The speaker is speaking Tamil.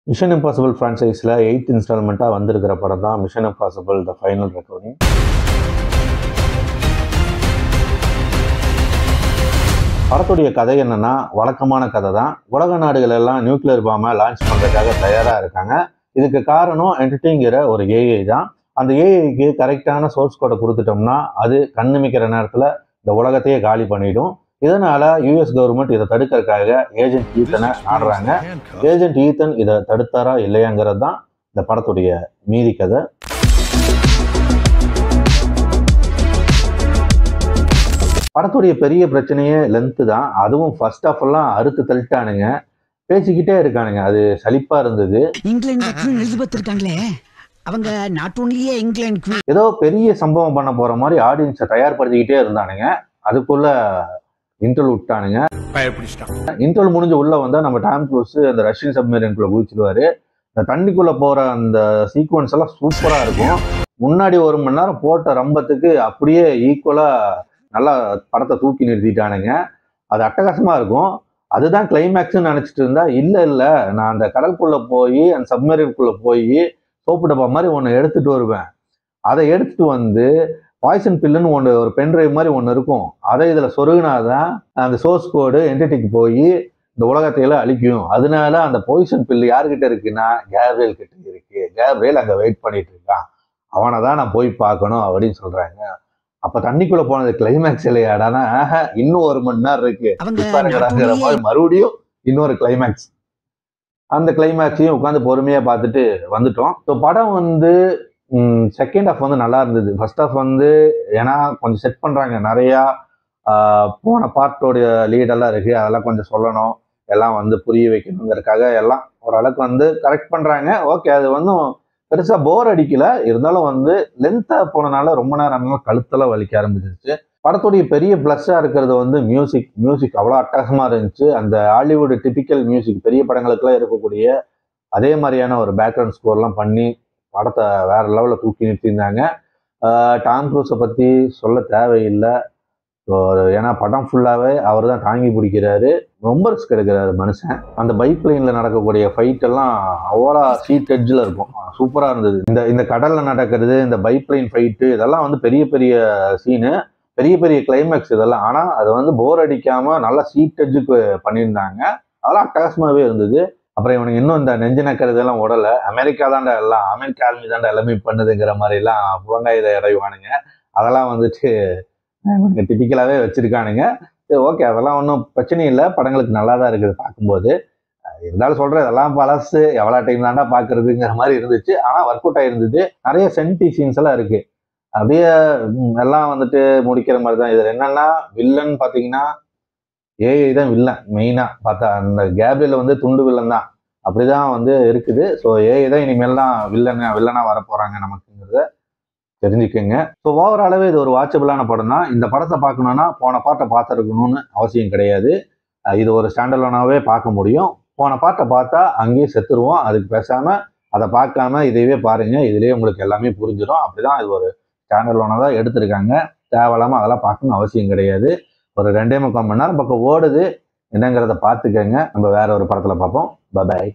மிஷன் இம்பாசிபிள் ஃப்ரான்ச்சைஸில் 8th இன்ஸ்டால்மெண்ட்டாக வந்திருக்கிற படம் தான் mission impossible the final recovery. படத்துடைய கதை என்னன்னா, வழக்கமான கதை தான். உலக நாடுகள் எல்லாம் நியூக்ளியர் பாம்பை லான்ச் பண்ணுறதுக்காக தயாராக இருக்காங்க. இதுக்கு காரணம் என்டிட்டிங்கிற ஒரு ஏஐ தான். அந்த ஏஐக்கு கரெக்டான சோர்ஸ் கோடை கொடுத்துட்டோம்னா அது கண்ணுமிக்கிற நேரத்தில் இந்த உலகத்தையே காலி பண்ணிடும். இதனால யூஎஸ் கவர்மெண்ட் இதை தடுக்கிறதுக்காக ஏஜென்ட் ஈத்தனை ஆடுறாங்க. ஏஜென்ட் ஈத்தன் இதை தடுத்தாரா இல்லையாங்கிறது தான் இந்த படத்துடைய மீதி கதை. படத்துடைய பெரிய பிரச்சனையே லென்த்து தான். அதுவும் ஃபர்ஸ்ட் ஆஃப் எல்லாம் அறுத்து தள்ளிட்டானுங்க, பேசிக்கிட்டே இருக்கானுங்க. அது சலிப்பா இருந்தது. அவங்க நாட் ஒன்லியே இங்கிலாந்து ஏதோ பெரிய சம்பவம் பண்ண போற மாதிரி ஆடியன்ஸை தயார்படுத்திக்கிட்டே இருந்தானுங்க. அதுக்குள்ள இன்டர்வல் விட்டானுங்க. இன்டர்வல் முடிஞ்சு உள்ள வந்தா நம்ம டாம் க்ரூஸ் அந்த ரஷ்யன் சப்மரீனுக்குள்ள குதிச்சிடுவாரு. இந்த தண்ணிக்குள்ள போற அந்த சீக்வன்ஸ் எல்லாம் சூப்பரா இருக்கும். முன்னாடி 1 மணி நேரம் போட்ட ரம்பத்துக்கு அப்படியே ஈக்குவலா நல்லா படத்தை தூக்கி நிறுத்திட்டானுங்க. அது அட்டகாசமா இருக்கும். அதுதான் கிளைமேக்ஸ்ன்னு நினைச்சிட்டு இருந்தா இல்ல நான் அந்த கடலுக்குள்ள போய் அந்த சப்மரீனுக்குள்ள போய் சோப்பு டப்பா மாதிரி ஒன்று எடுத்துட்டு வருவேன். அதை எடுத்துட்டு வந்து பாய்சன் பில்லுன்னு ஒன்று ஒரு பென்ட்ரைவ் மாதிரி ஒன்று இருக்கும். அதை இதில் சொருகினாதான் அந்த சோர்ஸ் கோடு என்டிட்டிக்கு போய் இந்த உலகத்தையெல்லாம் அழிக்கும். அதனால அந்த பாய்சன் பில்லு யாருக்கிட்ட இருக்குன்னா கேப்ரியல் கிட்ட இருக்கு. கேப்ரியல் அங்கே வெயிட் பண்ணிட்டு இருக்கான். அவனை தான் நான் போய் பார்க்கணும் அப்படின்னு சொல்றாங்க. அப்ப தண்ணிக்குள்ள போனது கிளைமேக்ஸ் இல்லையாடானா இன்னும் 1 மணி நேரம் இருக்கு மாதிரி மறுபடியும் இன்னொரு கிளைமேக்ஸ். அந்த கிளைமேக்ஸையும் உட்காந்து பொறுமையா பார்த்துட்டு வந்துட்டோம். ஸோ படம் வந்து செகண்ட் ஹாஃப் வந்து நல்லா இருந்தது. ஃபர்ஸ்ட் ஹாஃப் வந்து ஏன்னா கொஞ்சம் செட் பண்றாங்க நிறையா. போன பார்ட்டோடைய லீடெல்லாம் இருக்கு, அதெல்லாம் கொஞ்சம் சொல்லணும், எல்லாம் வந்து புரிய வைக்கணுங்கிறதுக்காக எல்லாம் ஓரளவுக்கு வந்து கரெக்ட் பண்றாங்க. ஓகே, அது வந்து பெருசா போர் அடிக்கல. இருந்தாலும் வந்து லென்த்தா போனனால ரொம்ப நேரம் கழுத்தெல்லாம் வலிக்க ஆரம்பிச்சிருச்சு. படத்துடைய பெரிய பிளஸ்ஸா இருக்கிறது வந்து மியூசிக் அவ்வளோ அட்டகாசமா இருந்துச்சு. அந்த ஹாலிவுட் டிபிக்கல் மியூசிக் பெரிய படங்களுக்குலாம் இருக்கக்கூடிய அதே மாதிரியான ஒரு பேக்ரவுண்ட் ஸ்கோர்லாம் பண்ணி படத்தை வேற லெவலில் தூக்கி நிறுத்தியிருந்தாங்க. டாம் க்ரூஸை பற்றி சொல்ல தேவையில்லை. ஏன்னா படம் ஃபுல்லாகவே அவர் தான் தாங்கி பிடிக்கிறாரு. ரொம்ப ரிஸ்க் எடுக்கிறாரு மனுஷன். அந்த பைக் பிளைனில் நடக்கக்கூடிய ஃபைட் எல்லாம் அவ்வளோ சீட் எட்ஜில் இருக்கும். சூப்பராக இருந்தது. இந்த கடலில் நடக்கிறது, இந்த பைக் பிளைன் ஃபைட்டு, இதெல்லாம் வந்து பெரிய பெரிய சீனு, பெரிய கிளைமேக்ஸ் இதெல்லாம். ஆனால் அது வந்து போர் அடிக்காமல் நல்லா சீட் எட்ஜுக்கு பண்ணியிருந்தாங்க. அதெல்லாம் அட்டகாசமாகவே இருந்தது. அப்புறம் இவனுக்கு இன்னும் இந்த நெஞ்சு நக்கிறதெல்லாம் உடலை அமெரிக்கா தாண்டா எல்லாம், அமெரிக்கா ஆர்மி தாண்டா எல்லாமே பண்ணுதுங்கிற மாதிரிலாம் புறங்காய் இதை இடைவானுங்க. அதெல்லாம் வந்துட்டு இவனுக்கு டிபிக்கலாகவே வச்சிருக்கானுங்க. சரி, ஓகே, அதெல்லாம் ஒன்றும் பிரச்சனை இல்லை. படங்களுக்கு நல்லா தான் இருக்குது பார்க்கும்போது. இருந்தாலும் சொல்கிறேன், இதெல்லாம் பழசு, எவ்வளோ டைம் தாண்டா பார்க்குறதுங்கிற மாதிரி இருந்துச்சு. ஆனால் ஒர்க் அவுட் ஆகிருந்தது. நிறைய சென்டி சீன்ஸ் எல்லாம் இருக்குது. அப்படியே எல்லாம் வந்துட்டு முடிக்கிற மாதிரி தான். இதில் என்னன்னா வில்லன் பார்த்தீங்கன்னா ஏஐ தான் வில்லன். மெயினாக பார்த்தா அந்த கேப்ரியல் வந்து துண்டு வில்லன் தான். அப்படிதான் வந்து இருக்குது. ஸோ ஏஐ தான் இனிமேல் தான் வில்லனாக வரப்போகிறாங்க நமக்குங்கிறத தெரிஞ்சுக்கோங்க. ஸோ ஓவராலாகவே இது ஒரு வாட்சபிளான படம் தான். இந்த படத்தை பார்க்கணுன்னா போன பாட்டை பார்த்துருக்கணும்னு அவசியம் கிடையாது. இது ஒரு ஸ்டாண்டர்லோனாவே பார்க்க முடியும். போன பாட்டை பார்த்தா அங்கேயே செத்துருவோம். அதுக்கு பேசாமல் அதை பார்க்காம இதையவே பாருங்கள். இதுலேயே உங்களுக்கு எல்லாமே புரிஞ்சிடும். அப்படிதான் இது ஒரு ஸ்டாண்டர்லோனாக தான் எடுத்திருக்காங்க. தேவையில்லாமல் அதெல்லாம் பார்க்கணும்னு அவசியம் கிடையாது. ஒரு 2.25 மணி நேரம் பக்கம் ஓடுது. என்னங்கிறத பார்த்துக்கங்க. நம்ம வேற ஒரு படத்தில் பார்ப்போம். பை.